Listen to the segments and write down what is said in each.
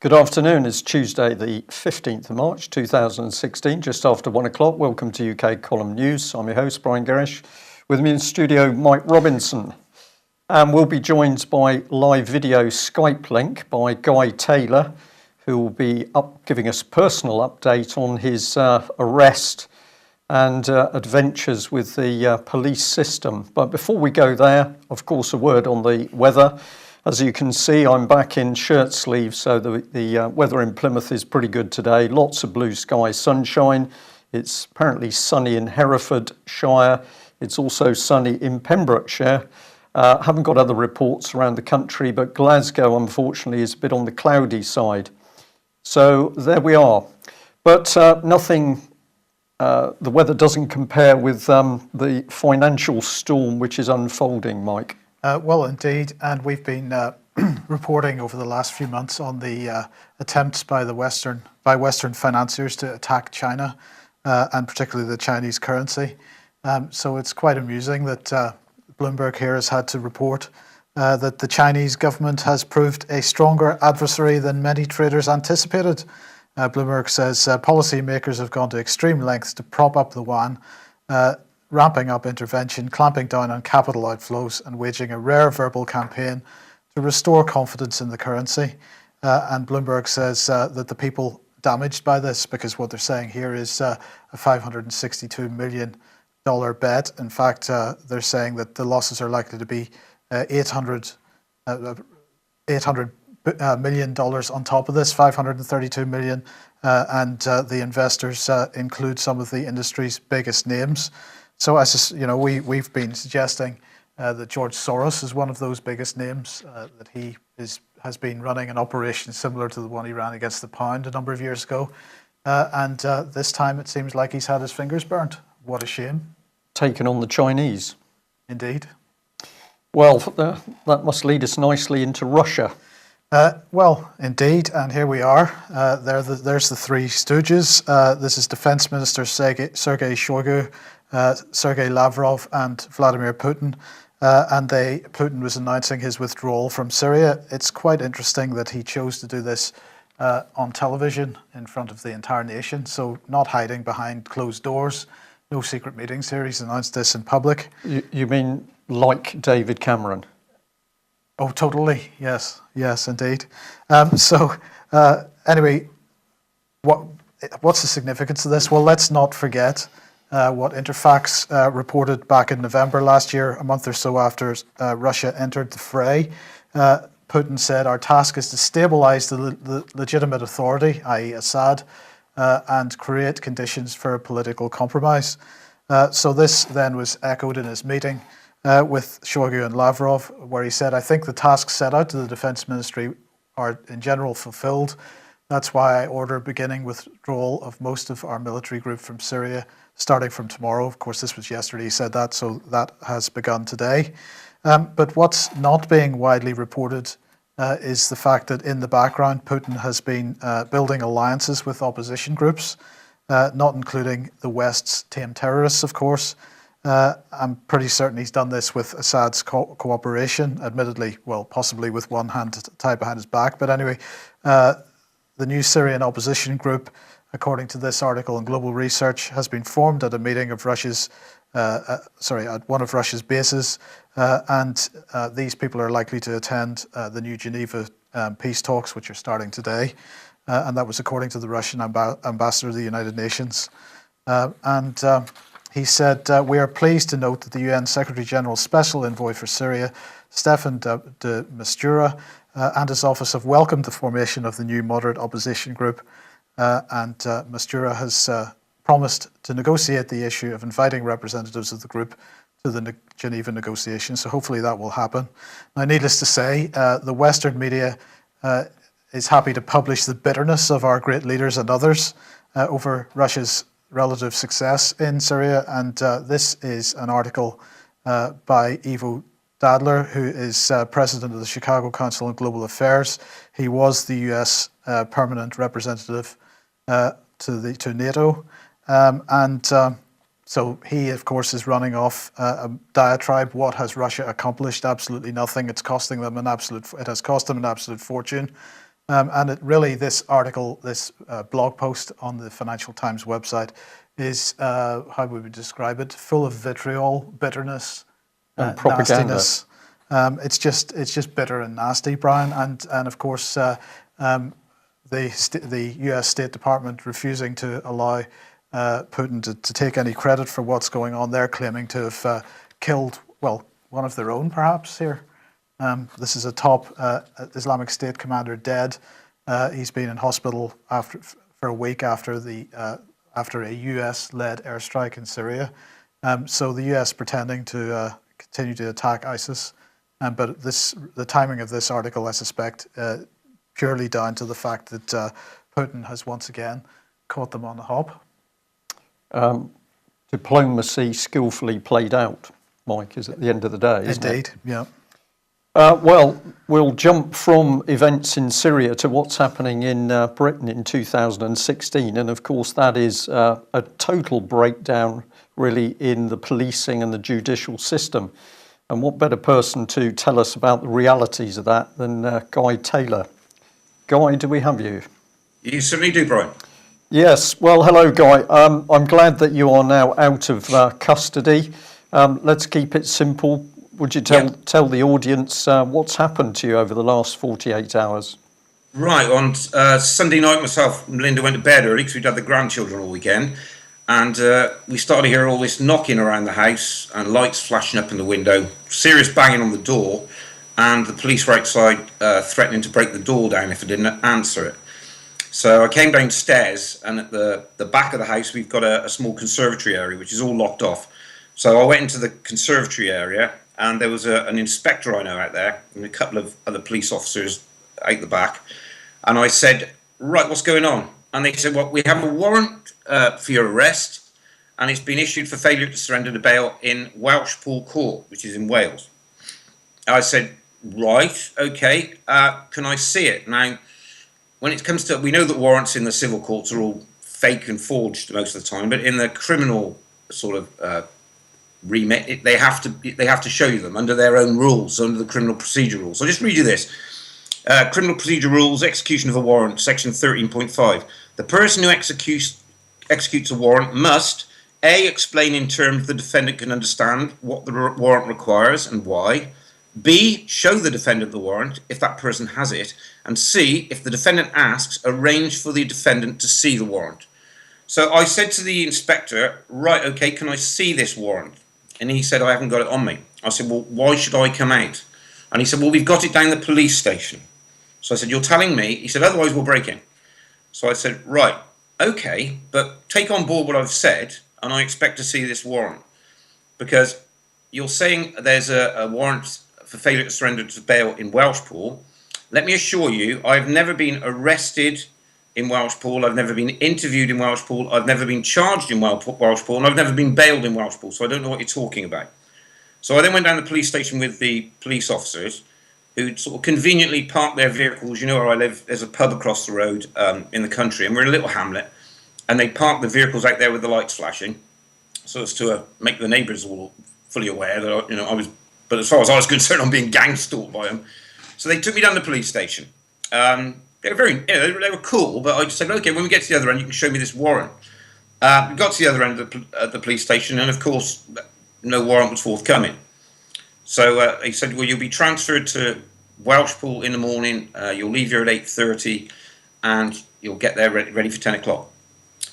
Good afternoon. It's Tuesday, the 15th of March, 2016, just after 1 o'clock. Welcome to UK Column News. I'm your host, Brian Gerrish. With me in studio, Mike Robinson. And we'll be joined by live video Skype link by Guy Taylor, who will be giving us a personal update on his arrest and adventures with the police system. But before we go there, of course, a word on the weather. As you can see, I'm back in shirt sleeves, so the weather in Plymouth is pretty good today. Lots of blue sky, sunshine. It's apparently sunny in Herefordshire. It's also sunny in Pembrokeshire. Haven't got other reports around the country, but Glasgow, unfortunately, is a bit on the cloudy side. So there we are. But nothing, the weather doesn't compare with the financial storm which is unfolding, Mike. Well, indeed, and we've been reporting over the last few months on the attempts by Western financiers to attack China, and particularly the Chinese currency. So it's quite amusing that Bloomberg here has had to report that the Chinese government has proved a stronger adversary than many traders anticipated. Bloomberg says policymakers have gone to extreme lengths to prop up the yuan, ramping up intervention, clamping down on capital outflows, and waging a rare verbal campaign to restore confidence in the currency. And Bloomberg says that the people damaged by this, because what they're saying here is a $562 million bet. In fact, they're saying that the losses are likely to be $800 million on top of this, $532 million, and the investors include some of the industry's biggest names. So, as you know, we've been suggesting that George Soros is one of those biggest names, that he has been running an operation similar to the one he ran against the pound a number of years ago. And this time it seems like he's had his fingers burnt. What a shame. Taken on the Chinese. Indeed. Well, that must lead us nicely into Russia. Well, indeed, and here we are. There's the three stooges. This is Defense Minister Sergei Shoigu, Sergei Lavrov, and Vladimir Putin. And Putin was announcing his withdrawal from Syria. It's quite interesting that he chose to do this on television in front of the entire nation, so not hiding behind closed doors, no secret meetings here. He's announced this in public. You mean like David Cameron? Oh, totally. Yes, indeed. Anyway, what's the significance of this? Well, let's not forget what Interfax reported back in November last year, a month or so after Russia entered the fray. Putin said, our task is to stabilize the legitimate authority, i.e. Assad, and create conditions for a political compromise. So this then was echoed in his meeting with Shoigu and Lavrov, where he said, I think the tasks set out to the Defense Ministry are in general fulfilled. That's why I order beginning withdrawal of most of our military group from Syria, starting from tomorrow. Of course, this was yesterday he said that, so that has begun today. But what's not being widely reported is the fact that in the background, Putin has been building alliances with opposition groups, not including the West's tame terrorists, of course. I'm pretty certain he's done this with Assad's cooperation, admittedly, well, possibly with one hand tied behind his back. But anyway, the new Syrian opposition group, according to this article in Global Research, has been formed at a meeting of at one of Russia's bases, and these people are likely to attend the new Geneva peace talks, which are starting today, and that was according to the Russian ambassador to the United Nations. He said, we are pleased to note that the UN Secretary General's Special Envoy for Syria, Stefan de Mistura, and his office have welcomed the formation of the new moderate opposition group, and Mistura has promised to negotiate the issue of inviting representatives of the group to the Geneva negotiations. So hopefully that will happen. Now, needless to say, the Western media is happy to publish the bitterness of our great leaders and others over Russia's relative success in Syria. And this is an article by Ivo Dadler, who is president of the Chicago Council on Global Affairs. He was the US permanent representative to NATO. So he, of course, is running off a diatribe. What has Russia accomplished? Absolutely nothing. It has cost them an absolute fortune. And this article, this blog post on the Financial Times website is, how would we describe it, full of vitriol, bitterness, and propaganda. Nastiness. It's just bitter and nasty, Brian. And of course, the U.S. State Department refusing to allow Putin to take any credit for what's going on there, claiming to have killed, well, one of their own, perhaps, here. This is a top Islamic State commander dead. He's been in hospital for a week after a US-led airstrike in Syria. So the US pretending to continue to attack ISIS. But the timing of this article, I suspect, purely down to the fact that Putin has once again caught them on the hop. Diplomacy skillfully played out, Mike, is at the end of the day, isn't it? Indeed, yeah. Well, we'll jump from events in Syria to what's happening in Britain in 2016. And of course, that is a total breakdown, really, in the policing and the judicial system. And what better person to tell us about the realities of that than Guy Taylor? Guy, do we have you? You certainly do, Brian. Yes. Well, hello, Guy. I'm glad that you are now out of custody. Let's keep it simple. Would you tell the audience what's happened to you over the last 48 hours? Right, on Sunday night, myself and Linda went to bed early because we'd had the grandchildren all weekend. And we started to hear all this knocking around the house and lights flashing up in the window, serious banging on the door, and the police were outside threatening to break the door down if I didn't answer it. So I came downstairs, and at the back of the house, we've got a small conservatory area, which is all locked off. So I went into the conservatory area, and there was an inspector I know out there and a couple of other police officers out the back. And I said, right, what's going on? And they said, well, we have a warrant for your arrest, and it's been issued for failure to surrender to bail in Welshpool Court, which is in Wales. I said, right, okay, can I see it? Now, when it comes to, we know that warrants in the civil courts are all fake and forged most of the time, but in the criminal sort of remit, they have to show you them under their own rules, under the criminal procedure rules. So I'll just read you this. Criminal procedure rules, execution of a warrant, section 13.5. The person who executes a warrant must A, explain in terms the defendant can understand what the warrant requires and why. B, show the defendant the warrant if that person has it. And C, if the defendant asks, arrange for the defendant to see the warrant. So I said to the inspector, right, okay, can I see this warrant? And he said, I haven't got it on me. I said, well, why should I come out? And he said, well, we've got it down the police station. So I said, you're telling me? He said, otherwise we'll break in. So I said, right, okay, but take on board what I've said, and I expect to see this warrant. Because you're saying there's a warrant for failure to surrender to bail in Welshpool. Let me assure you, I've never been arrested in Welshpool, I've never been interviewed in Welshpool, I've never been charged in Welshpool, and I've never been bailed in Welshpool, so I don't know what you're talking about. So I then went down to the police station with the police officers, who sort of conveniently parked their vehicles. You know where I live, there's a pub across the road in the country, and we're in a little hamlet, and they parked the vehicles out there with the lights flashing, so as to make the neighbours all fully aware that I was. But as far as I was concerned, I'm being gang stalked by them. So they took me down to the police station. They were they were cool, but I just said, okay, when we get to the other end, you can show me this warrant. We got to the other end of the police station, and of course, no warrant was forthcoming. So he said, well, you'll be transferred to Welshpool in the morning. You'll leave here at 8:30, and you'll get there ready for 10 o'clock.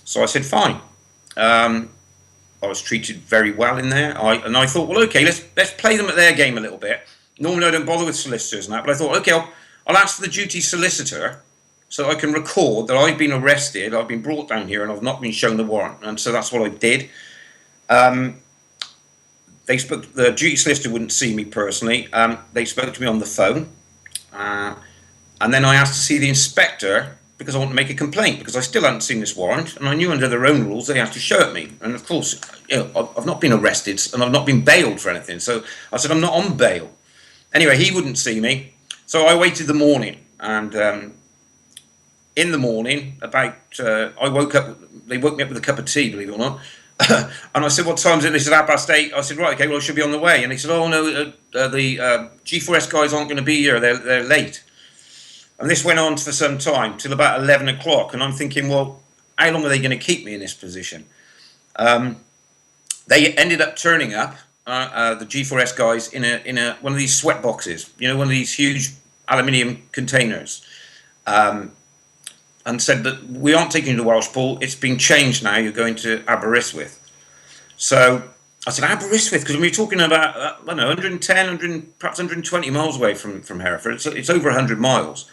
So I said, fine. I was treated very well in there. And I thought, well, okay, let's play them at their game a little bit. Normally I don't bother with solicitors and that, but I thought, okay, I'll ask the duty solicitor so I can record that I've been arrested, I've been brought down here, and I've not been shown the warrant. And so that's what I did. The duty solicitor wouldn't see me personally. They spoke to me on the phone. And then I asked to see the inspector because I want to make a complaint, because I still hadn't seen this warrant, and I knew under their own rules they had to show it me. And of course, I've not been arrested and I've not been bailed for anything. So I said, I'm not on bail. Anyway, he wouldn't see me. So I waited the morning, and in the morning, I woke up, they woke me up with a cup of tea, believe it or not. And I said, what time is it? They said, 8:30. I said, right, okay, well, I should be on the way. And they said, oh, no, the G4S guys aren't going to be here. They're late. And this went on for some time, till about 11 o'clock. And I'm thinking, well, how long are they going to keep me in this position? They ended up turning up, the G4S guys, in a one of these sweat boxes, one of these huge aluminium containers, and said that we aren't taking you to Welshpool. It's been changed now. You're going to Aberystwyth. So I said, Aberystwyth, because we're talking about, I don't know, 110, perhaps 120 miles away from Hereford. It's over 100 miles.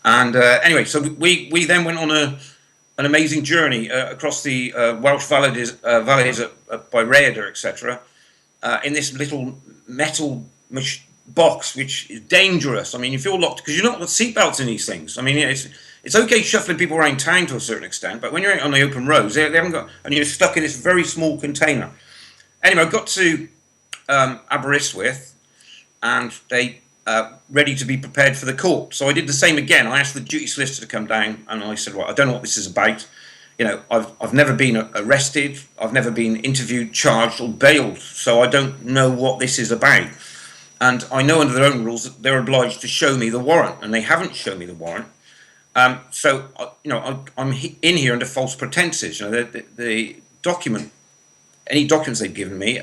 And anyway, so we then went on an amazing journey across the Welsh valleys by Rhayader, etc., in this little metal box, which is dangerous. I mean, you feel locked because you're not got seatbelts in these things. I mean, it's okay shuffling people around town to a certain extent, but when you're out on the open roads, they haven't got, and you're stuck in this very small container. Anyway, I got to Aberystwyth, and they ready to be prepared for the court. So I did the same again. I asked the duty solicitor to come down, and I said, "Well, I don't know what this is about. I've never been arrested. I've never been interviewed, charged, or bailed. So I don't know what this is about. And I know under their own rules that they're obliged to show me the warrant, and they haven't shown me the warrant. So I'm in here under false pretenses. The document, any documents they've given me,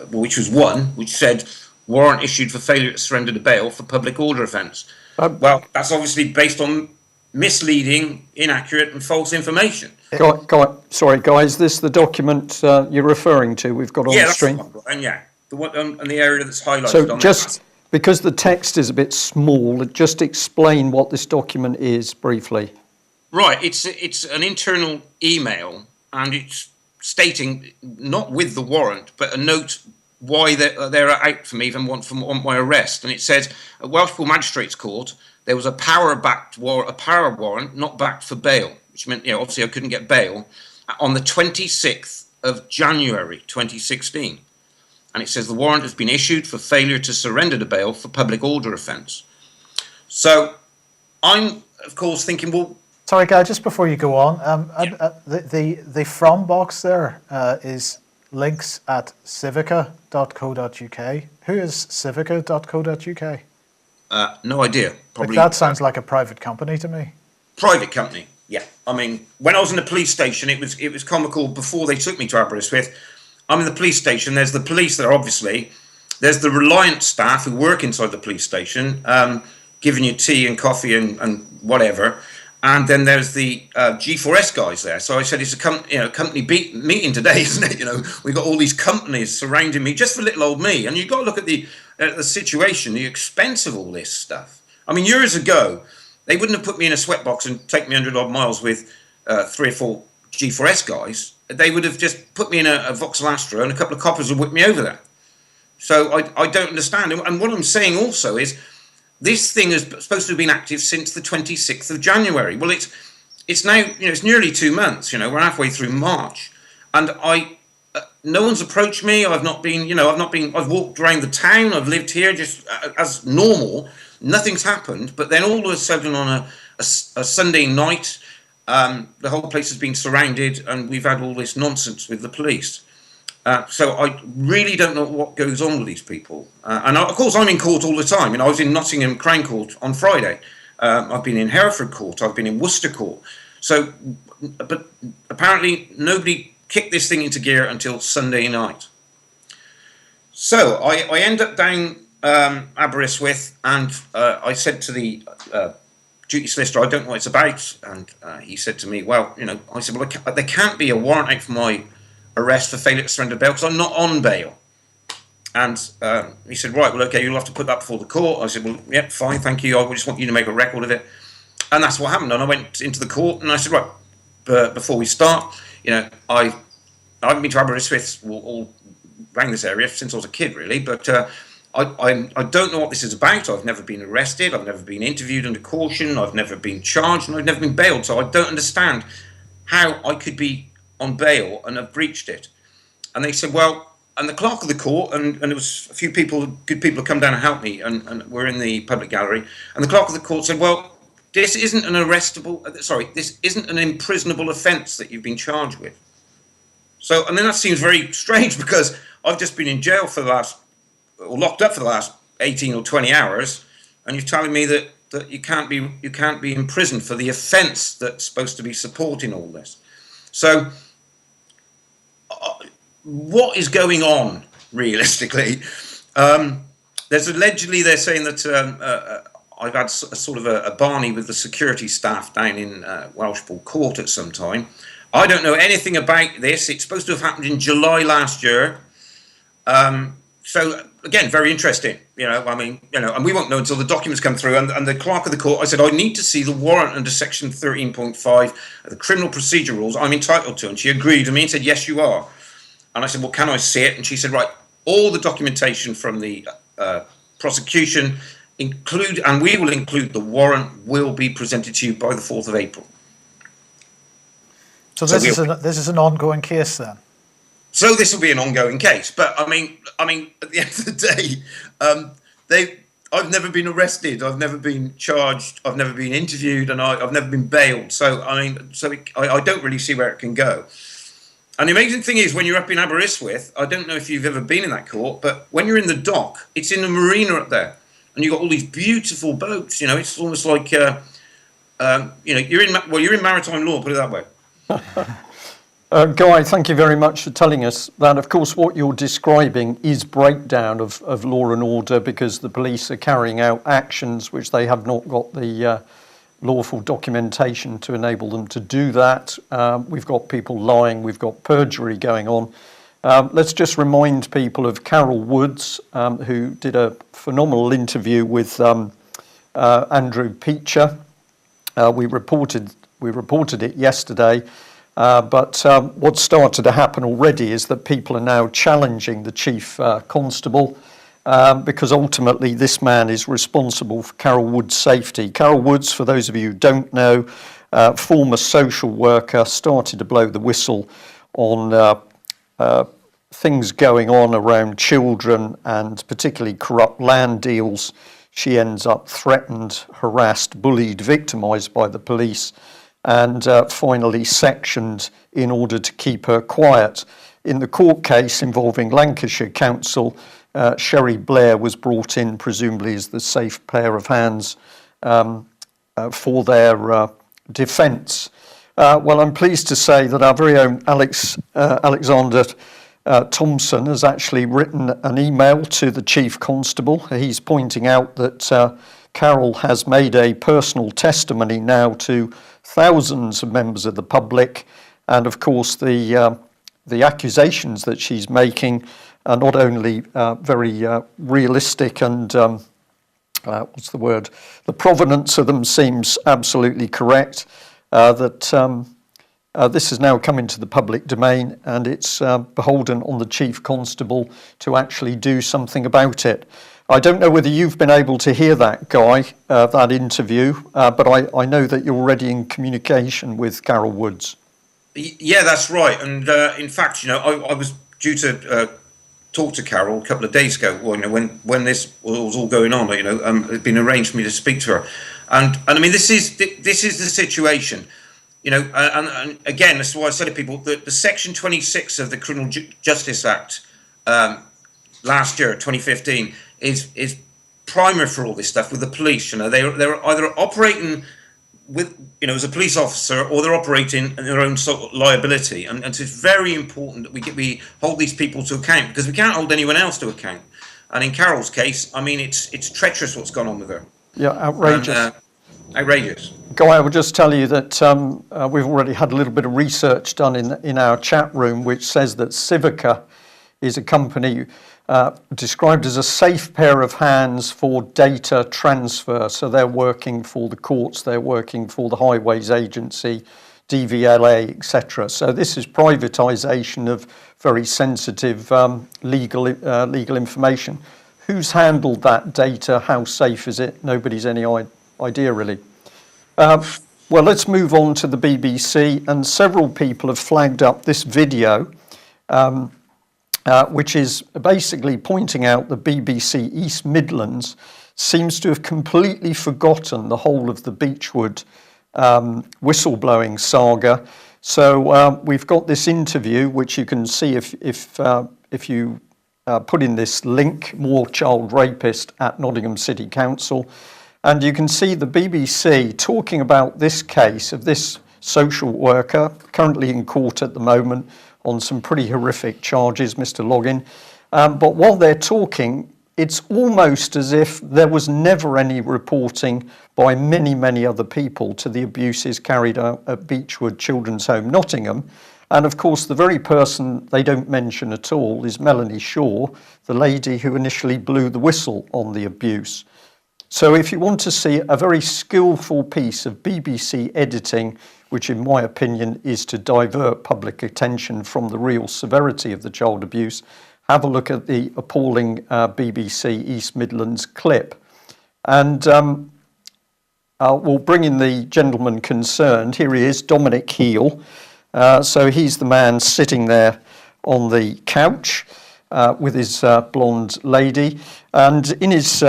which was one which said warrant issued for failure to surrender to bail for public order offence. Well, that's obviously based on misleading, inaccurate, and false information. Sorry, guys, this the document you're referring to? We've got on the screen. The one and the area that's highlighted. So on just because the text is a bit small, just explain what this document is briefly. Right, it's an internal email, and it's stating, not with the warrant, but a note why they're out for me and want my arrest. And it says, at Welshpool Magistrates Court, there was a power warrant not backed for bail, which meant, obviously I couldn't get bail, on the 26th of January 2016. And it says the warrant has been issued for failure to surrender to bail for public order offence. So I'm, of course, thinking, well... Sorry, Guy, just before you go on, the from box there is links at civica.co.uk. Who is civica.co.uk? No idea. Probably that sounds like a private company to me. Private company, yeah. I mean, when I was in the police station, it was comical before they took me to Aberystwyth. I'm in the police station. There's the police there, obviously. There's the Reliant staff who work inside the police station, giving you tea and coffee and whatever. And then there's the G4S guys there. So I said, it's a company meeting today, isn't it? We've got all these companies surrounding me just for little old me. And you've got to look at the situation, the expense of all this stuff. I mean, years ago, they wouldn't have put me in a sweatbox and take me 100 odd miles with 3 or 4 G4S guys. They would have just put me in a Vauxhall Astra, and a couple of coppers would whip me over there. So I don't understand. And what I'm saying also is, this thing is supposed to have been active since the 26th of January. Well, it's now, it's nearly 2 months. We're halfway through March, and no one's approached me. I've walked around the town. I've lived here just as normal. Nothing's happened. But then all of a sudden on a Sunday night, the whole place has been surrounded, and we've had all this nonsense with the police. So I really don't know what goes on with these people. And of course, I'm in court all the time. I was in Nottingham Crown Court on Friday. I've been in Hereford Court. I've been in Worcester Court. So, but apparently nobody kicked this thing into gear until Sunday night. So I end up down Aberystwyth, and I said to the duty solicitor, I don't know what it's about. And he said to me, well, I said, well, there can't be a warrant out for my arrest for failure to surrender bail because I'm not on bail. And he said, right, well, okay, you'll have to put that before the court. I said, well, yeah, fine, thank you. I just want you to make a record of it. And that's what happened. And I went into the court and I said, right, before we start, I've been to Aberystwyth all around this area since I was a kid, really. But I don't know what this is about. I've never been arrested. I've never been interviewed under caution. I've never been charged, and I've never been bailed. So I don't understand how I could be on bail and have breached it. And they said, well, and the clerk of the court, and there was a few good people come down and help me, and we're in the public gallery, and the clerk of the court said, well, this isn't an imprisonable offence that you've been charged with. So, and then that seems very strange, because I've just been in jail locked up for the last 18 or 20 hours, and you're telling me that that you can't be imprisoned for the offence that's supposed to be supporting all this. So, what is going on realistically? There's allegedly they're saying that I've had sort of a Barney with the security staff down in Welshpool Court at some time. I don't know anything about this. It's supposed to have happened in July last year. So again, very interesting. And we won't know until the documents come through. And the clerk of the court, I said, I need to see the warrant under section 13.5 of the criminal procedure rules I'm entitled to. And she agreed with me and said, yes, you are. And I said, well, can I see it? And she said, right, all the documentation from the prosecution and we will include the warrant, will be presented to you by the 4th of April. So this is an ongoing case then? So this will be an ongoing case. But I mean, at the end of the day, I've never been arrested, I've never been charged, I've never been interviewed, and I've never been bailed. So I don't really see where it can go. And the amazing thing is, when you're up in Aberystwyth, I don't know if you've ever been in that court, but when you're in the dock, it's in the marina up there, and you've got all these beautiful boats. It's almost like you're in maritime law. Put it that way. Guy, thank you very much for telling us that. Of course, what you're describing is breakdown of law and order, because the police are carrying out actions which they have not got the lawful documentation to enable them to do that. We've got people lying, we've got perjury going on. Let's just remind people of Carol Woods, who did a phenomenal interview with Andrew Peacher. We reported it yesterday. But what started to happen already is that people are now challenging the chief constable, because ultimately this man is responsible for Carol Woods' safety. Carol Woods, for those of you who don't know, former social worker, started to blow the whistle on things going on around children and particularly corrupt land deals. She ends up threatened, harassed, bullied, victimised by the police, and finally sectioned in order to keep her quiet. In the court case involving Lancashire Council, Sherry Blair was brought in presumably as the safe pair of hands for their defence. Well, I'm pleased to say that our very own Alexander Thompson has actually written an email to the Chief Constable. He's pointing out that Carol has made a personal testimony now to thousands of members of the public, and of course the accusations that she's making are not only very realistic and the provenance of them seems absolutely correct, that this has now come into the public domain, and it's beholden on the Chief Constable to actually do something about it. I don't know whether you've been able to hear that, Guy, that interview, but I know that you're already in communication with Carol Woods. Yeah, that's right. And in fact, I was due to talk to Carol a couple of days ago. When this was all going on, it had been arranged for me to speak to her, and I mean this is the situation. And again, that's why I said to people that the Section 26 of the Criminal Justice Act last year, 2015, is primer for all this stuff with the police. They're either operating with as a police officer, or they're operating in their own sort of liability. And so it's very important that we hold these people to account, because we can't hold anyone else to account. And in Carol's case, I mean, it's treacherous what's gone on with her. Yeah, outrageous. And, outrageous. Guy, I will just tell you that we've already had a little bit of research done in our chat room, which says that Civica is a company described as a safe pair of hands for data transfer. So they're working for the courts, they're working for the Highways Agency, DVLA, etc. So this is privatisation of very sensitive legal information. Who's handled that data? How safe is it? Nobody's any idea, really. Well, let's move on to the BBC, and several people have flagged up this video, which is basically pointing out the BBC East Midlands seems to have completely forgotten the whole of the Beechwood whistleblowing saga. So we've got this interview, which you can see if you put in this link, More Child Rapist at Nottingham City Council. And you can see the BBC talking about this case of this social worker currently in court at the moment on some pretty horrific charges, Mr. Loggin. But while they're talking, it's almost as if there was never any reporting by many, many other people to the abuses carried out at Beechwood Children's Home, Nottingham. And of course, the very person they don't mention at all is Melanie Shaw, the lady who initially blew the whistle on the abuse. So if you want to see a very skillful piece of BBC editing, which in my opinion is to divert public attention from the real severity of the child abuse, have a look at the appalling BBC East Midlands clip. And we'll bring in the gentleman concerned. Here he is, Dominic Heel. So he's the man sitting there on the couch with his blonde lady. And in his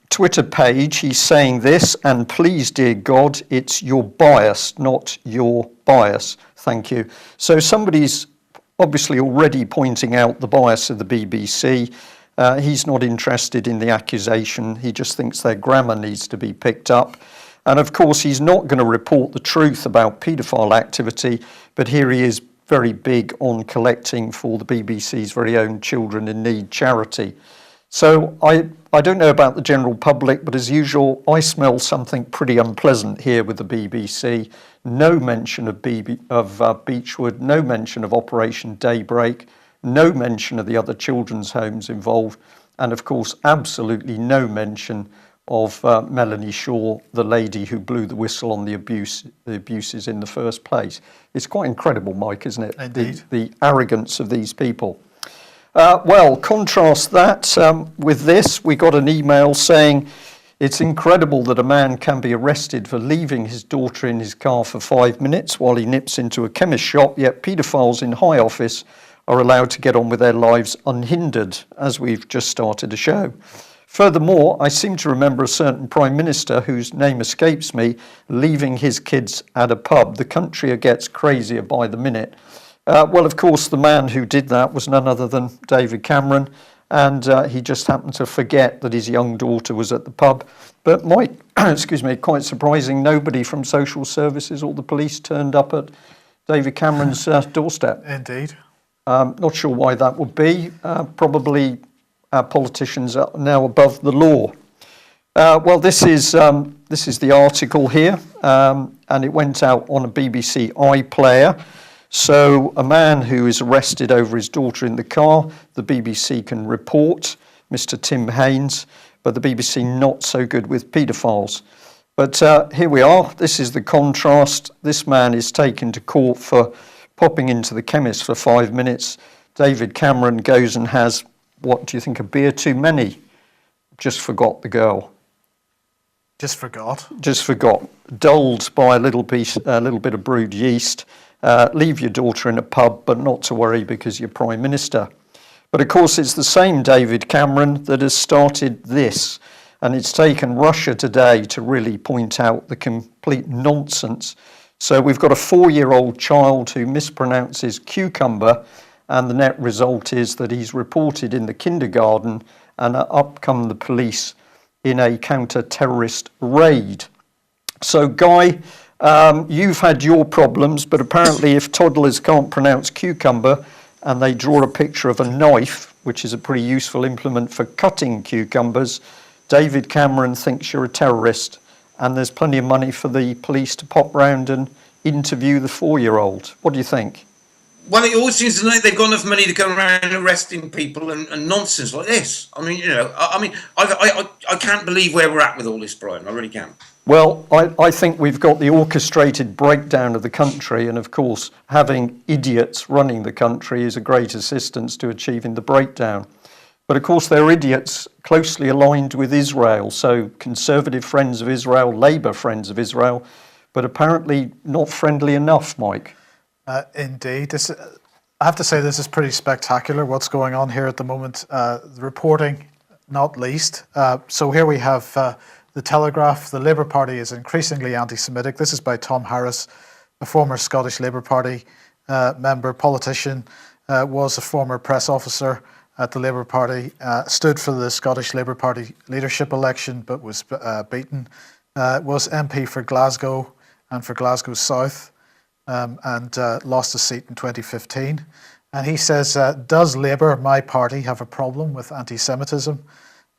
Twitter page, he's saying this, and please, dear God, it's your bias, not your bias. Thank you. So somebody's obviously already pointing out the bias of the BBC. He's not interested in the accusation. He just thinks their grammar needs to be picked up. And of course, he's not going to report the truth about paedophile activity, but here he is very big on collecting for the BBC's very own Children in Need charity. So I don't know about the general public, but as usual, I smell something pretty unpleasant here with the BBC. No mention of Beechwood, no mention of Operation Daybreak, no mention of the other children's homes involved, and of course, absolutely no mention of Melanie Shaw, the lady who blew the whistle on the abuses in the first place. It's quite incredible, Mike, isn't it? Indeed. The arrogance of these people. Well, contrast that with this. We got an email saying it's incredible that a man can be arrested for leaving his daughter in his car for 5 minutes while he nips into a chemist shop, yet paedophiles in high office are allowed to get on with their lives unhindered, as we've just started to show. Furthermore, I seem to remember a certain Prime Minister, whose name escapes me, leaving his kids at a pub. The country gets crazier by the minute. Well, of course, the man who did that was none other than David Cameron, and he just happened to forget that his young daughter was at the pub. But quite surprising, nobody from social services or the police turned up at David Cameron's doorstep. Indeed. Not sure why that would be. Probably our politicians are now above the law. Well, this is the article here, and it went out on a BBC iPlayer. So a man who is arrested over his daughter in the car, the BBC can report, Mr. Tim Haynes, but the BBC not so good with paedophiles. But here we are. This is the contrast. This man is taken to court for popping into the chemist for 5 minutes. David Cameron goes and has, what do you think, a beer too many? Just forgot the girl. Just forgot. Dulled by a little bit of brewed yeast. Leave your daughter in a pub, but not to worry because you're Prime Minister. But of course, it's the same David Cameron that has started this. And it's taken Russia Today to really point out the complete nonsense. So we've got a 4-year-old child who mispronounces cucumber, and the net result is that he's reported in the kindergarten, and up come the police in a counter-terrorist raid. So, Guy, you've had your problems, but apparently if toddlers can't pronounce cucumber and they draw a picture of a knife, which is a pretty useful implement for cutting cucumbers, David Cameron thinks you're a terrorist, and there's plenty of money for the police to pop round and interview the 4-year-old. What do you think? Well, it always seems like they've got enough money to go around arresting people and nonsense like this. I mean, I can't believe where we're at with all this, Brian. I really can't. Well, I think we've got the orchestrated breakdown of the country, and of course, having idiots running the country is a great assistance to achieving the breakdown. But of course, they're idiots closely aligned with Israel, so Conservative friends of Israel, Labour friends of Israel, but apparently not friendly enough, Mike. Indeed. I have to say this is pretty spectacular, what's going on here at the moment. The reporting, not least. So here we have the Telegraph. The Labour Party is increasingly anti-Semitic. This is by Tom Harris, a former Scottish Labour Party member, politician, was a former press officer, at the Labour Party, stood for the Scottish Labour Party leadership election but was beaten, was MP for Glasgow and for Glasgow South, and lost a seat in 2015. And he says, does Labour, my party, have a problem with anti-Semitism?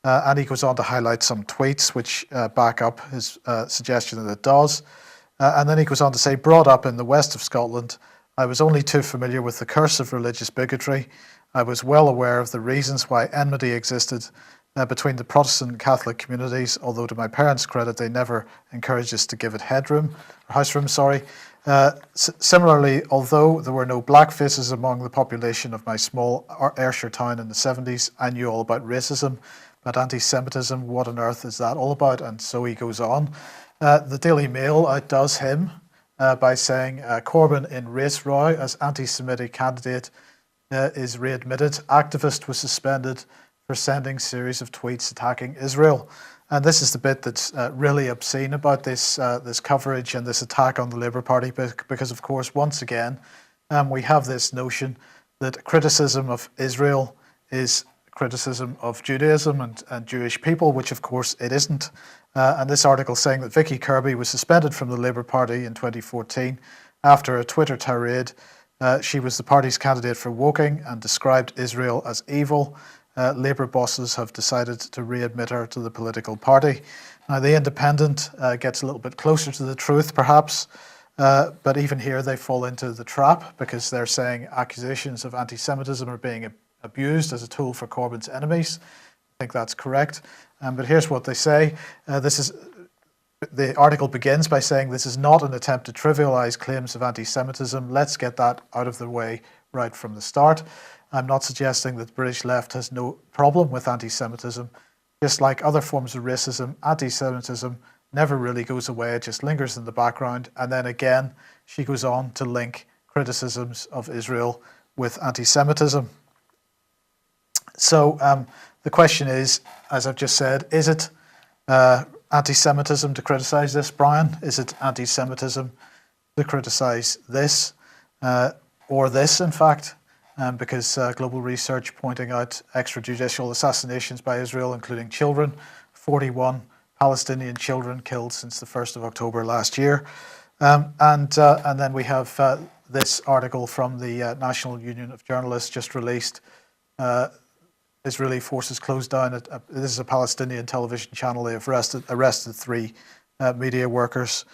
And he goes on to highlight some tweets which back up his suggestion that it does. And then he goes on to say, brought up in the west of Scotland, I was only too familiar with the curse of religious bigotry. I was well aware of the reasons why enmity existed between the Protestant and Catholic communities, although to my parents' credit, they never encouraged us to give it house room. Similarly, although there were no black faces among the population of my small Ayrshire town in the 70s, I knew all about racism, but anti-Semitism, what on earth is that all about? And so he goes on. The Daily Mail outdoes him by saying Corbyn in race row as anti-Semitic candidate is readmitted. Activist was suspended for sending series of tweets attacking Israel. And this is the bit that's really obscene about this coverage and this attack on the Labour Party, because of course, once again, we have this notion that criticism of Israel is criticism of Judaism and Jewish people, which of course it isn't. And this article saying that Vicky Kirby was suspended from the Labour Party in 2014 after a Twitter tirade. She was the party's candidate for Woking and described Israel as evil. Labour bosses have decided to readmit her to the political party. Now, The Independent gets a little bit closer to the truth, perhaps, but even here they fall into the trap because they're saying accusations of anti-Semitism are being abused as a tool for Corbyn's enemies. I think that's correct. But here's what they say. The article begins by saying this is not an attempt to trivialise claims of anti-Semitism. Let's get that out of the way right from the start. I'm not suggesting that the British left has no problem with anti-Semitism. Just like other forms of racism, anti-Semitism never really goes away. It just lingers in the background. And then again, she goes on to link criticisms of Israel with anti-Semitism. So the question is, as I've just said, is it anti-Semitism to criticise this, Brian? Is it anti-Semitism to criticise this, or this, in fact? Because global research pointing out extrajudicial assassinations by Israel, including children, 41 Palestinian children killed since the 1st of October last year. And then we have this article from the National Union of Journalists just released. Israeli forces closed down, this is a Palestinian television channel, they have arrested 3 media workers.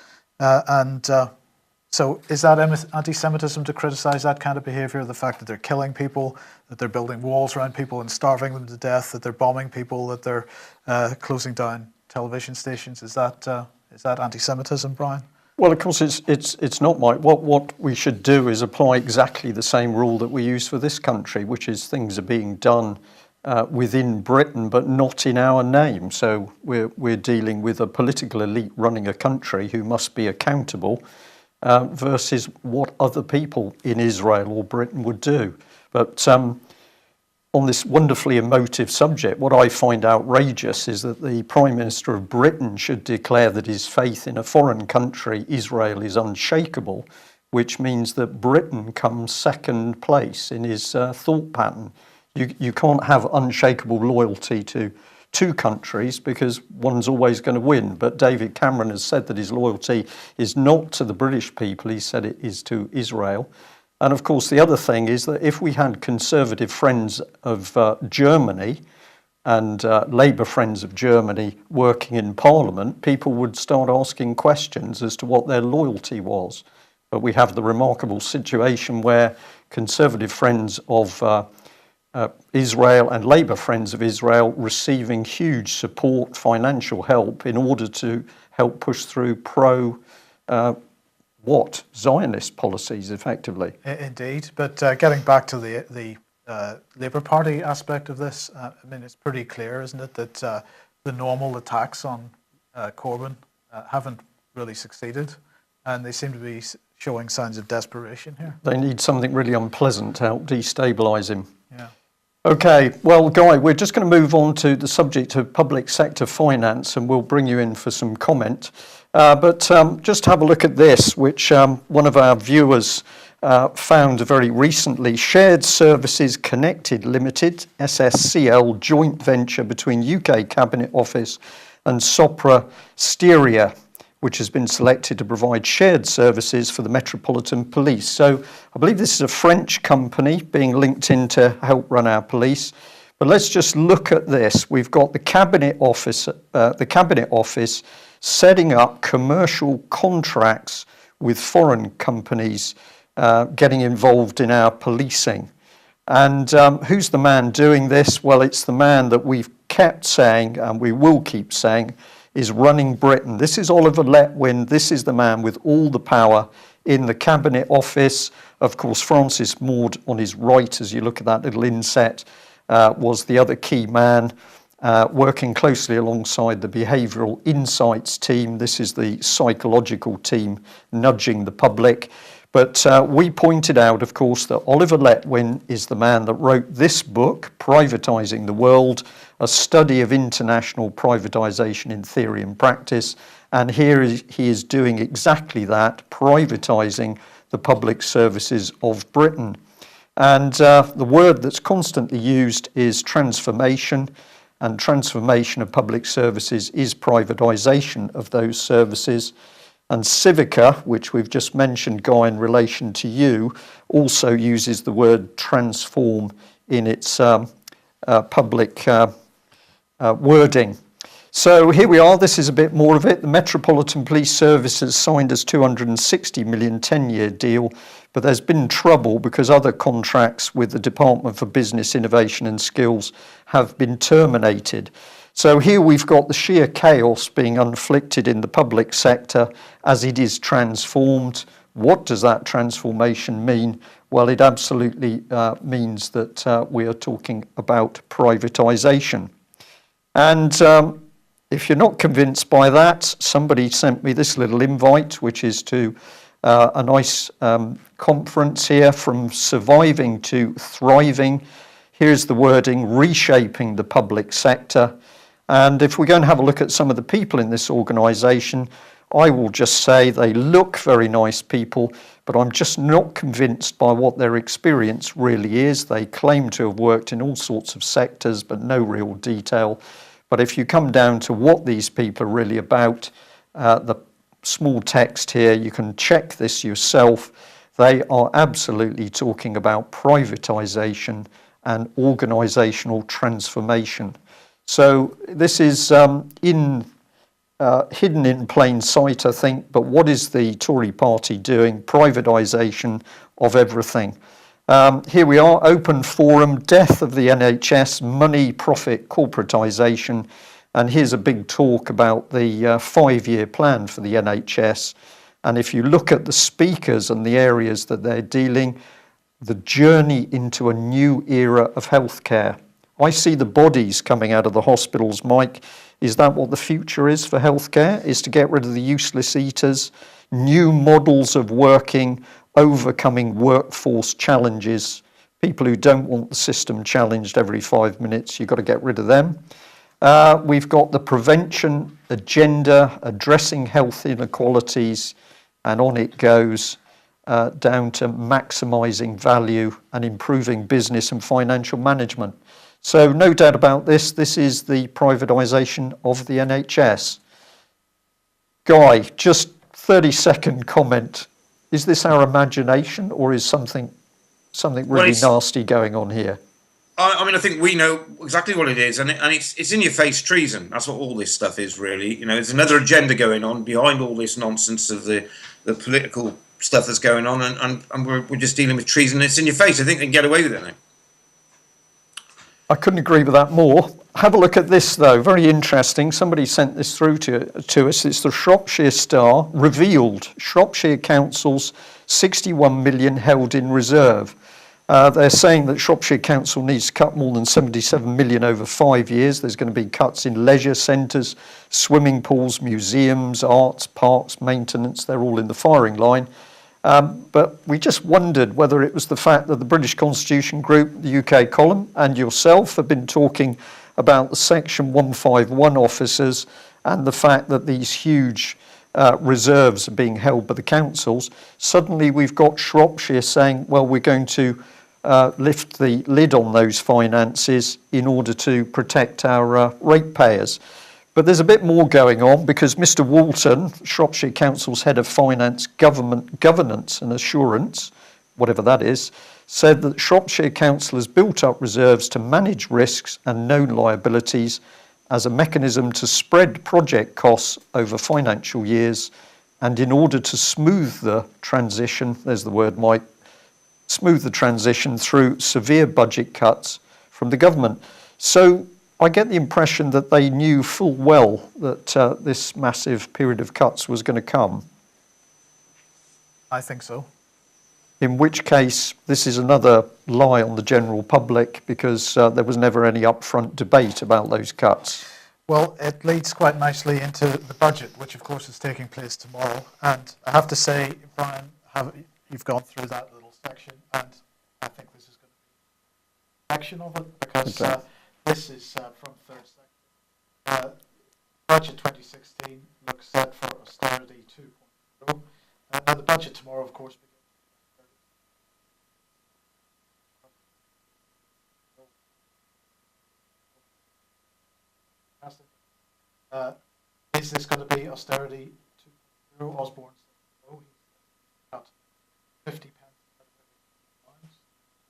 So is that anti-Semitism to criticise that kind of behaviour? The fact that they're killing people, that they're building walls around people and starving them to death, that they're bombing people, that they're closing down television stations. Is that anti-Semitism, Brian? Well, of course, it's not, Mike. What we should do is apply exactly the same rule that we use for this country, which is things are being done within Britain, but not in our name. So we're dealing with a political elite running a country who must be accountable. Versus what other people in Israel or Britain would do. But on this wonderfully emotive subject, what I find outrageous is that the Prime Minister of Britain should declare that his faith in a foreign country, Israel, is unshakable, which means that Britain comes second place in his thought pattern. You can't have unshakable loyalty to 2 countries because one's always going to win. But David Cameron has said that his loyalty is not to the British people, he said it is to Israel. And of course, the other thing is that if we had Conservative friends of Germany and Labour friends of Germany working in Parliament, people would start asking questions as to what their loyalty was. But we have the remarkable situation where Conservative friends of Israel and Labour friends of Israel receiving huge support, financial help in order to help push through Zionist policies, effectively. Indeed, but getting back to the Labour Party aspect of this, I mean, it's pretty clear, isn't it, that the normal attacks on Corbyn haven't really succeeded, and they seem to be showing signs of desperation here. They need something really unpleasant to help destabilise him. Yeah. Okay, well, Guy, we're just going to move on to the subject of public sector finance, and we'll bring you in for some comment. But just have a look at this, which one of our viewers found very recently Shared Services Connected Limited, SSCL, joint venture between UK Cabinet Office and Sopra Steria, which has been selected to provide shared services for the Metropolitan Police. So I believe this is a French company being linked in to help run our police. But let's just look at this. We've got the Cabinet Office setting up commercial contracts with foreign companies getting involved in our policing. And who's the man doing this? Well, it's the man that we've kept saying, and we will keep saying, is running Britain. This is Oliver Letwin. This is the man with all the power in the Cabinet Office. Of course, Francis Maude on his right, as you look at that little inset, was the other key man, working closely alongside the Behavioural Insights team. This is the psychological team nudging the public. But we pointed out, of course, that Oliver Letwin is the man that wrote this book, Privatising the World, a study of international privatisation in theory and practice. And here he is doing exactly that, privatising the public services of Britain. And the word that's constantly used is transformation, and transformation of public services is privatisation of those services. And Civica, which we've just mentioned, Guy, in relation to you, also uses the word transform in its public wording. So here we are. This is a bit more of it. The Metropolitan Police Service has signed us £260 million 10-year deal, but there's been trouble because other contracts with the Department for Business, Innovation and Skills have been terminated. So here we've got the sheer chaos being inflicted in the public sector as it is transformed. What does that transformation mean? Well, it absolutely means that we are talking about privatisation. And if you're not convinced by that, somebody sent me this little invite, which is to a nice conference here, From Surviving to Thriving. Here's the wording, reshaping the public sector. And if we go and have a look at some of the people in this organisation, I will just say they look very nice people, but I'm just not convinced by what their experience really is. They claim to have worked in all sorts of sectors, but no real detail. But if you come down to what these people are really about, the small text here, you can check this yourself. They are absolutely talking about privatisation and organisational transformation. So this is hidden in plain sight, I think, but what is the Tory party doing? Privatisation of everything. Here we are, open forum, death of the NHS, money, profit, corporatisation, and here's a big talk about the 5-year plan for the NHS. And if you look at the speakers and the areas that they're dealing, the journey into a new era of healthcare. I see the bodies coming out of the hospitals, Mike. Is that what the future is for healthcare? Is to get rid of the useless eaters, new models of working, overcoming workforce challenges, people who don't want the system challenged every 5 minutes, you've got to get rid of them. We've got the prevention agenda, addressing health inequalities, and on it goes down to maximising value and improving business and financial management. So no doubt about this, this is the privatisation of the NHS. Guy, just 30-second comment. Is this our imagination or is something really nasty going on here? I mean, I think we know exactly what it is, and it's in your face treason. That's what all this stuff is, really. You know, there's another agenda going on behind all this nonsense of the political stuff that's going on, and we're just dealing with treason. It's in your face. I think they can get away with it now. I couldn't agree with that more. Have a look at this, though. Very interesting. Somebody sent this through to us. It's the Shropshire Star, revealed Shropshire Council's 61 million held in reserve. They're saying that Shropshire Council needs to cut more than 77 million over 5 years. There's going to be cuts in leisure centres, swimming pools, museums, arts, parks, maintenance. They're all in the firing line. But we just wondered whether it was the fact that the British Constitution Group, the UK column, and yourself have been talking about the Section 151 officers and the fact that these huge reserves are being held by the councils, suddenly we've got Shropshire saying, well, we're going to lift the lid on those finances in order to protect our ratepayers. But there's a bit more going on, because Mr Walton, Shropshire Council's head of finance, governance and assurance, whatever that is, said that Shropshire Council has built up reserves to manage risks and known liabilities as a mechanism to spread project costs over financial years, and in order to smooth the transition, there's the word, Mike, smooth the transition through severe budget cuts from the government. So I get the impression that they knew full well that this massive period of cuts was going to come. I think so. In which case, this is another lie on the general public, because there was never any upfront debate about those cuts. Well, it leads quite nicely into the budget, which of course is taking place tomorrow. And I have to say, Brian, you've gone through that little section, and I think this is going to be a section of it, because okay. This is from third section. Budget 2016 looks set for austerity 2.0. Now the budget tomorrow, of course, is this going to be austerity 2.0? Osborne said no. He's got 50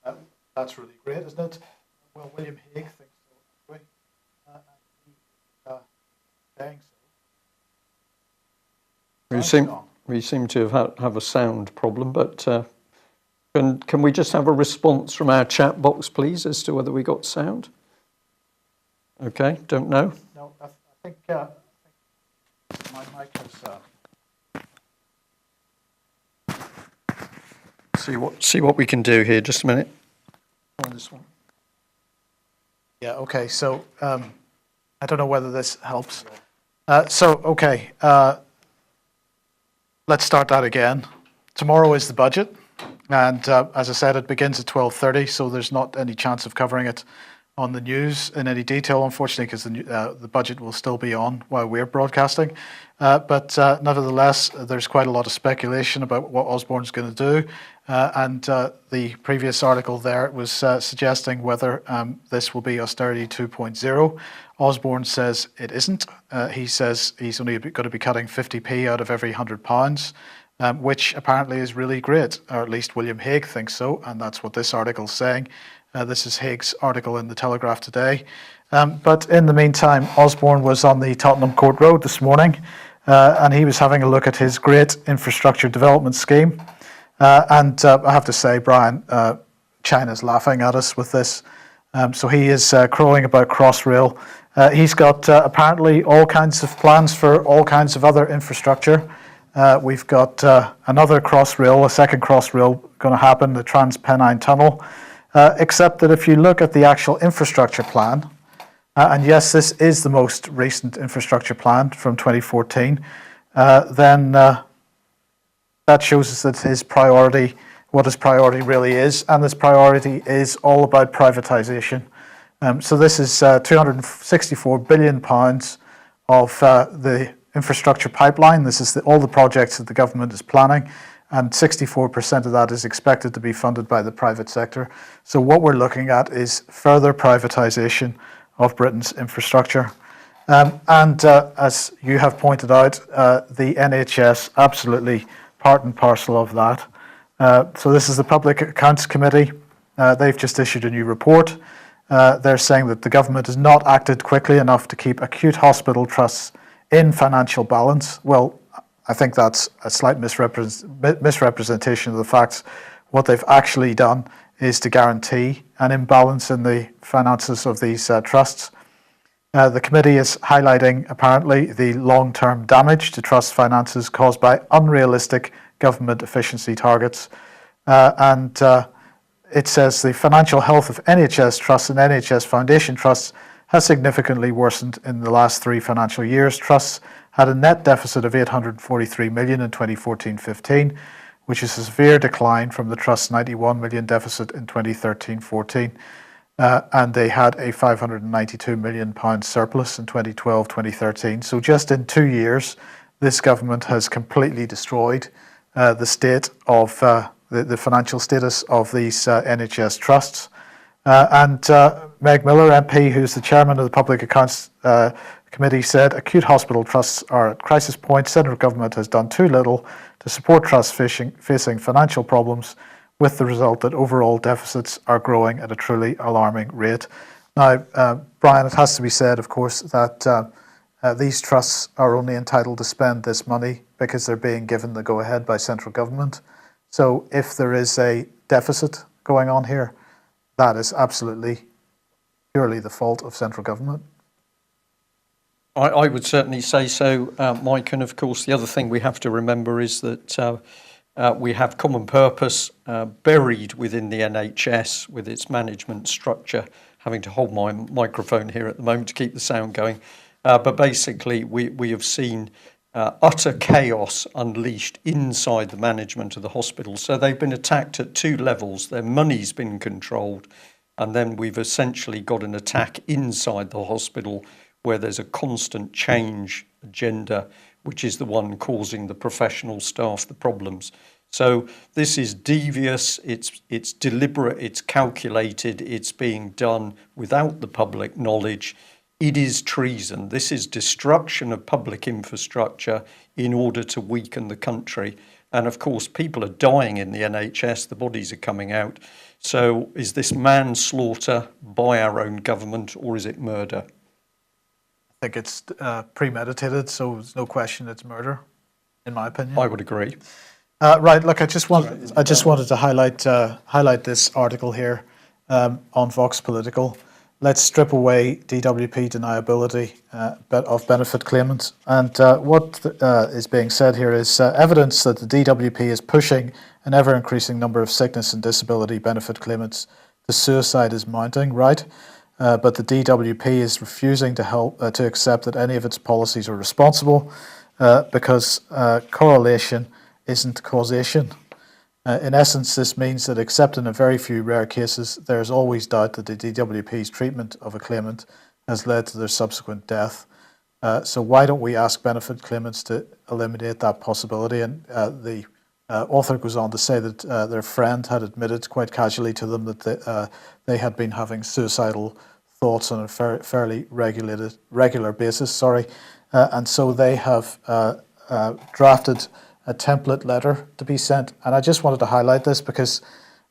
pence. That's really great, isn't it? Well, William Hague thinks so anyway. And he's saying so. We seem to have a sound problem, but can we just have a response from our chat box, please, as to whether we got sound? Okay, don't know. No, I think my mic has... See what we can do here. Just a minute. On this one. Yeah, okay, so I don't know whether this helps. Let's start that again. Tomorrow is the budget, and as I said, it begins at 12:30, so there's not any chance of covering it on the news in any detail, unfortunately, because the budget will still be on while we're broadcasting. But nevertheless, there's quite a lot of speculation about what Osborne's going to do. And the previous article there was suggesting whether this will be austerity 2.0. Osborne says it isn't. He says he's only going to be cutting 50p out of every £100, which apparently is really great, or at least William Hague thinks so, and that's what this article's saying. This is Hague's article in the Telegraph today. But in the meantime, Osborne was on the Tottenham Court Road this morning, and he was having a look at his great infrastructure development scheme. And I have to say, Brian, China's laughing at us with this. So he is crowing about Crossrail. He's got apparently all kinds of plans for all kinds of other infrastructure. We've got another Crossrail, a second Crossrail going to happen, the Trans-Pennine Tunnel. Except that if you look at the actual infrastructure plan, and yes, this is the most recent infrastructure plan from 2014, then that shows us that his priority, what his priority really is, and this priority is all about privatisation. So this is £264 billion of the infrastructure pipeline. This is all the projects that the government is planning, and 64% of that is expected to be funded by the private sector. So what we're looking at is further privatisation of Britain's infrastructure. As you have pointed out, the NHS absolutely part and parcel of that. So this is the Public Accounts Committee. They've just issued a new report. They're saying that the government has not acted quickly enough to keep acute hospital trusts in financial balance. Well, I think that's a slight misrepresentation of the facts. What they've actually done is to guarantee an imbalance in the finances of these trusts. The committee is highlighting, apparently, the long-term damage to trust finances caused by unrealistic government efficiency targets. It says the financial health of NHS trusts and NHS Foundation trusts has significantly worsened in the last 3 financial years. Trusts had a net deficit of £843 million in 2014-15, which is a severe decline from the Trust's £91 million deficit in 2013-14. And they had a £592 million surplus in 2012-2013. So just in 2 years, this government has completely destroyed the state of the financial status of these NHS trusts. And Meg Miller, MP, who's the chairman of the Public Accounts Committee, said acute hospital trusts are at crisis point. Central government has done too little to support trusts facing financial problems, with the result that overall deficits are growing at a truly alarming rate. Now, Brian, it has to be said, of course, that these trusts are only entitled to spend this money because they're being given the go-ahead by central government. So if there is a deficit going on here, that is absolutely purely the fault of central government. I would certainly say so, Mike. And of course, the other thing we have to remember is that we have common purpose buried within the NHS with its management structure. Having to hold my microphone here at the moment to keep the sound going. But basically, we have seen utter chaos unleashed inside the management of the hospital. So they've been attacked at two levels. Their money's been controlled, and then we've essentially got an attack inside the hospital where there's a constant change agenda, which is the one causing the professional staff the problems. So this is devious, it's deliberate, it's calculated, it's being done without the public knowledge. It is treason. This is destruction of public infrastructure in order to weaken the country. And of course, people are dying in the NHS, the bodies are coming out. So is this manslaughter by our own government, or is it murder? I think it's premeditated, so there's no question it's murder, in my opinion. I would agree. Right. Look, I just wanted to highlight this article here on Vox Political. Let's strip away DWP deniability of benefit claimants. And what is being said here is evidence that the DWP is pushing an ever-increasing number of sickness and disability benefit claimants to suicide is mounting, right? But the DWP is refusing to accept that any of its policies are responsible because correlation isn't causation. In essence, this means that except in a very few rare cases, there is always doubt that the DWP's treatment of a claimant has led to their subsequent death. So why don't we ask benefit claimants to eliminate that possibility? And the author goes on to say that their friend had admitted quite casually to them that they had been having suicidal thoughts on a fairly regular basis. And so they have drafted a template letter to be sent. And I just wanted to highlight this because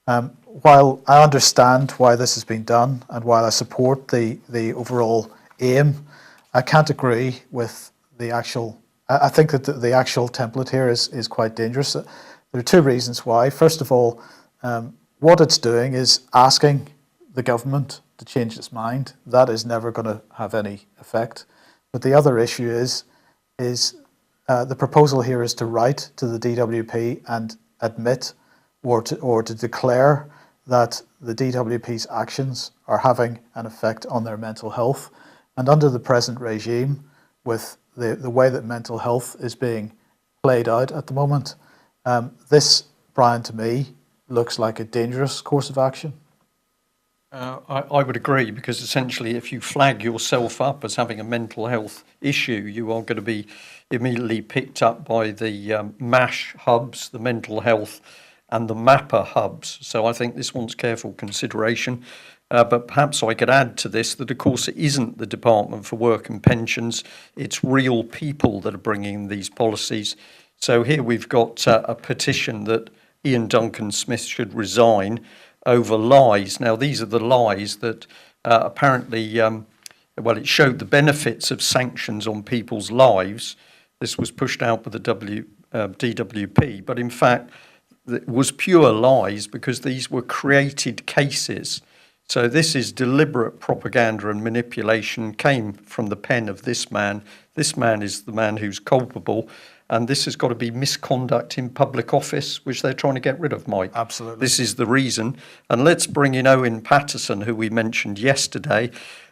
while I understand why this has been done and while I support the overall aim, I can't agree with the actual. I think that the actual template here is quite dangerous. There are two reasons why. First of all, what it's doing is asking the government to change its mind. That is never going to have any effect. But the other issue is the proposal here is to write to the DWP and admit or to declare that the DWP's actions are having an effect on their mental health. And under the present regime, with the way that mental health is being played out at the moment, this, Brian, to me, looks like a dangerous course of action. I would agree, because essentially if you flag yourself up as having a mental health issue, you are going to be immediately picked up by the MASH hubs, the mental health, and the MAPA hubs. So I think this wants careful consideration. But perhaps I could add to this that, of course, it isn't the Department for Work and Pensions. It's real people that are bringing these policies. So here we've got a petition that Ian Duncan Smith should resign over lies. Now, these are the lies that apparently, it showed the benefits of sanctions on people's lives. This was pushed out by the DWP, but in fact, it was pure lies because these were created cases. So this is deliberate propaganda and manipulation, came from the pen of this man. This man is the man who's culpable. And this has got to be misconduct in public office, which they're trying to get rid of, Mike. Absolutely. This is the reason. And let's bring in Owen Paterson, who we mentioned yesterday.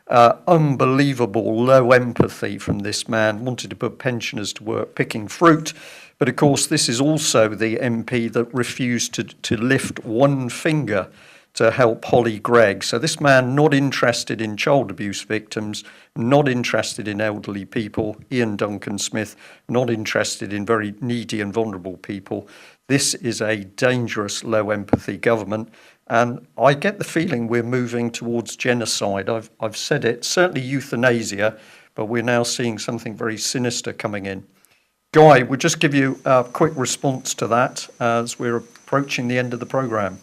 Unbelievable low empathy from this man, wanted to put pensioners to work picking fruit. But of course, this is also the MP that refused to lift one finger to help Holly Gregg. So this man not interested in child abuse victims, not interested in elderly people, Ian Duncan Smith, not interested in very needy and vulnerable people. This is a dangerous low empathy government. And I get the feeling we're moving towards genocide. I've said it, certainly euthanasia, but we're now seeing something very sinister coming in. Guy, we'll just give you a quick response to that as we're approaching the end of the programme.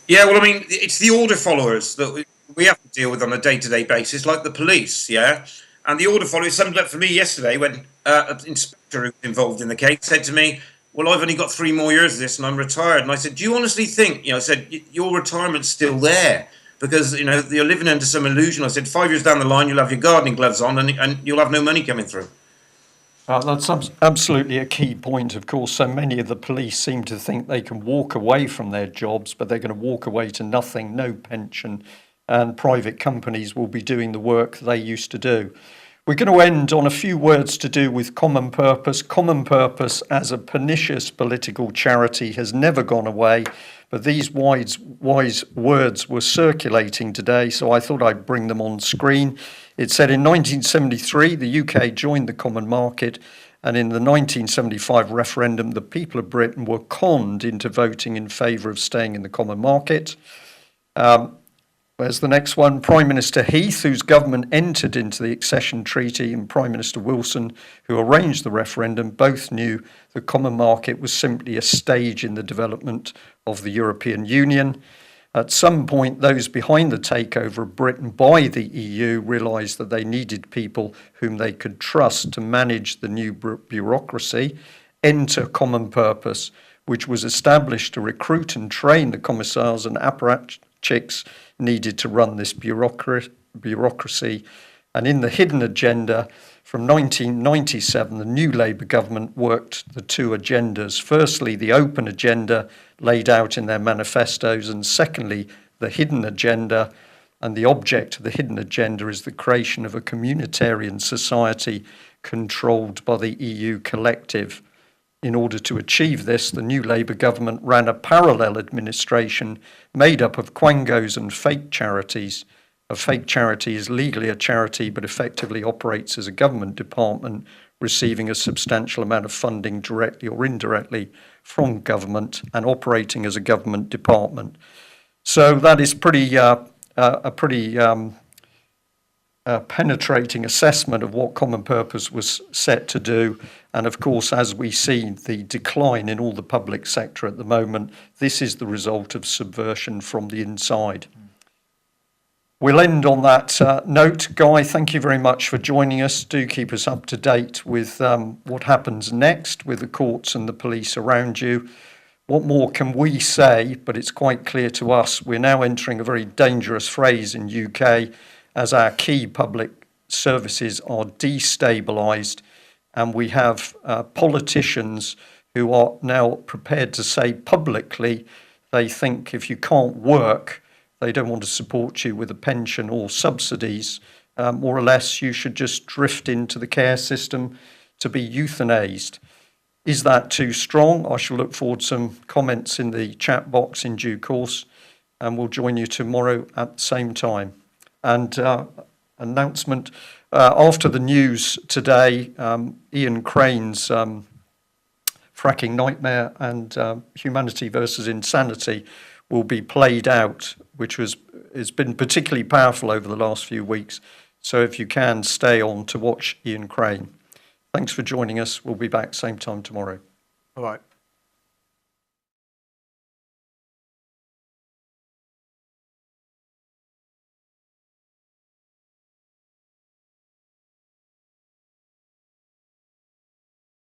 Yeah, well, I mean, it's the order followers that we have to deal with on a day-to-day basis, like the police, yeah? And the order followers summed up for me yesterday when an inspector who was involved in the case said to me, well, I've only got 3 more years of this and I'm retired. And I said, do you honestly think, I said, your retirement's still there? Because, you're living under some illusion. I said, 5 years down the line, you'll have your gardening gloves on and you'll have no money coming through. That's absolutely a key point, of course. So many of the police seem to think they can walk away from their jobs, but they're going to walk away to nothing, no pension, and private companies will be doing the work they used to do. We're going to end on a few words to do with Common Purpose. Common Purpose, as a pernicious political charity, has never gone away, but these wise words were circulating today, so I thought I'd bring them on screen. It said in 1973, the UK joined the common market, and in the 1975 referendum, the people of Britain were conned into voting in favour of staying in the common market. Where's the next one? Prime Minister Heath, whose government entered into the accession treaty, and Prime Minister Wilson, who arranged the referendum, both knew the common market was simply a stage in the development of the European Union. At some point, those behind the takeover of Britain by the EU realised that they needed people whom they could trust to manage the new bureaucracy. Enter Common Purpose, which was established to recruit and train the commissars and apparatchiks needed to run this bureaucracy. And in the hidden agenda, from 1997, the new Labour government worked the 2 agendas. Firstly, the open agenda laid out in their manifestos, and secondly, the hidden agenda. And the object of the hidden agenda is the creation of a communitarian society controlled by the EU collective. In order to achieve this, the new Labour government ran a parallel administration made up of quangos and fake charities. A fake charity is legally a charity but effectively operates as a government department, receiving a substantial amount of funding directly or indirectly from government and operating as a government department. So that is a pretty penetrating assessment of what Common Purpose was set to do. And of course, as we see the decline in all the public sector at the moment, this is the result of subversion from the inside. We'll end on that note. Guy, thank you very much for joining us. Do keep us up to date with what happens next with the courts and the police around you. What more can we say? But it's quite clear to us we're now entering a very dangerous phase in UK as our key public services are destabilised, and we have politicians who are now prepared to say publicly they think if you can't work, they don't want to support you with a pension or subsidies. More or less, you should just drift into the care system to be euthanized. Is that too strong? I shall look forward to some comments in the chat box in due course, and we'll join you tomorrow at the same time. And announcement, after the news today, Ian Crane's fracking nightmare and humanity versus insanity will be played out, which has been particularly powerful over the last few weeks. So if you can, stay on to watch Ian Crane. Thanks for joining us. We'll be back same time tomorrow. All right.